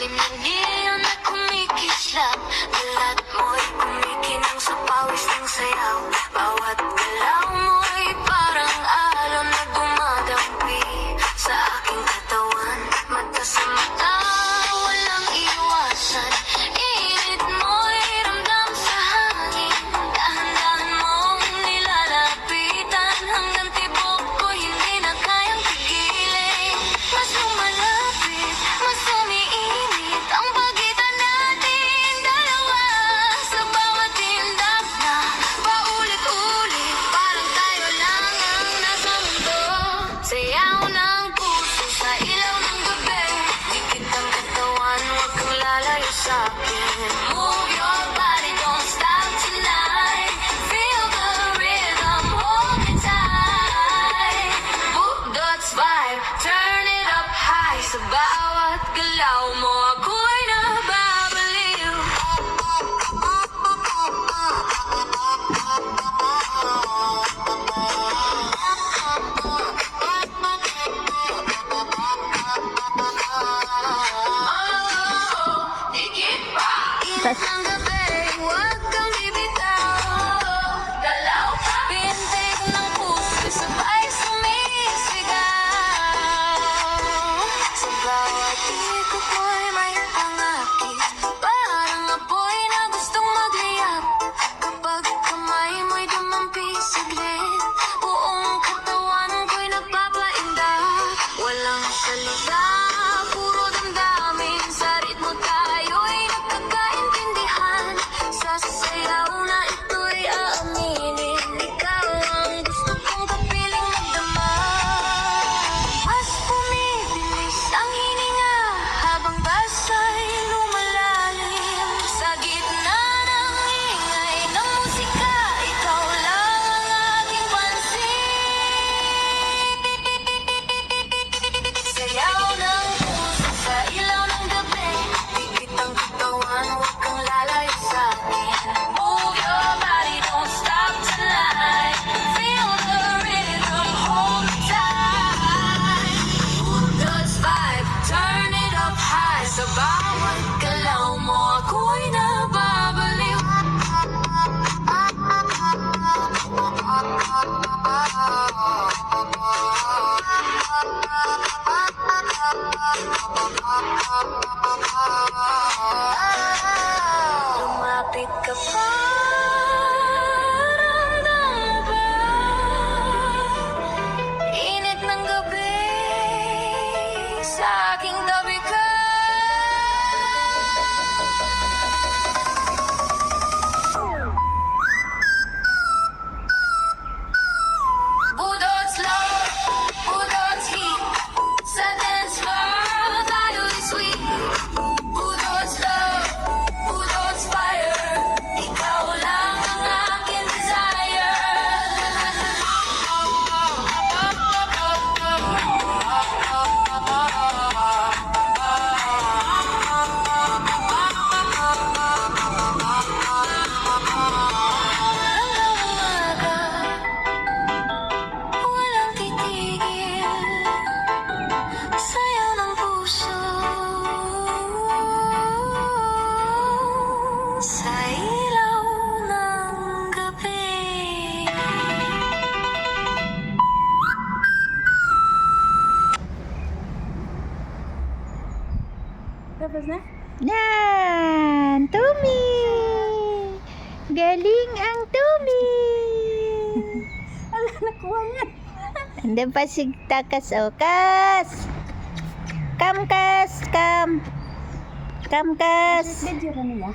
ilalim ng nilaw na kumikislap. Balat mo'y kumikinang sa pawis ng sayaw. Bawat galaw mo'y parang alon na dumadampi sa aking katawan. Mata sa mata, walang iwasan. Init mo'y ramdam sa hangin. Dahan-dahan mong nilalapitan hanggang tibok ko hindi na kayang pigilin. Mas lumalapit, mas umiinit ang pagitan natin dalawa. Sa bawat tindak na paulit-ulit, parang tayo lang ang nasa mundo. Sayaw ng puso sa ilaw ng gabi. Dikit ang katawan, huwag kang lalayo sa'kin. Move your body, don't stop tonight. Feel the rhythm, hold me tight. Budots vibe, turn it up high. Sa bawat galaw mo, ako'y nababaliw. Init ng gabi, huwag kang bibitaw. Galaw pa, pintig ng puso, sabay sumisigaw. Sa bawat ikot mo'y may pangakit, parang apoy na gustong magliyap. Kapag kamay mo'y dumampi saglit, buong katawan ko'y nagpapaindak. Walang salita, puro damdamin. Sa ritmo tayo'y nagkakaintindihan. Sa sayaw na ito'y aaminin, ikaw ang gusto kong kapiling magdama. Mas bumibilis ang hininga habang basa'y lumalalim. Sa gitna ng ingay ng musika, ikaw lang ang aking pansin. Sayaw ng puso sa ilaw ng gabi. Dikit ang katawan, huwag kang lalayo sa'kin. Move your body, don't stop tonight. Feel the rhythm, hold me tight. Budots vibe, turn it up high. Sa bawat galaw mo, ako'y nababaliw. Lumapit ka pa, ramdam mo ba? Init ng gabi, sa aking tabi ka. Budots love, budots heat. Sa dance floor, tayo'y sweet. Budots love, budots fire. Ikaw lang ang aking desire. Hanggang umaga, walang titigil. Sayaw ng puso sa ilaw ng gabi. Tapos na? Yan, Tommy! Galing ang Tommy! Ala, nakuha niya. Andun pa si Takas, o Kas! Kam, Kas! Kam! Kam, Kas! Medyo nila.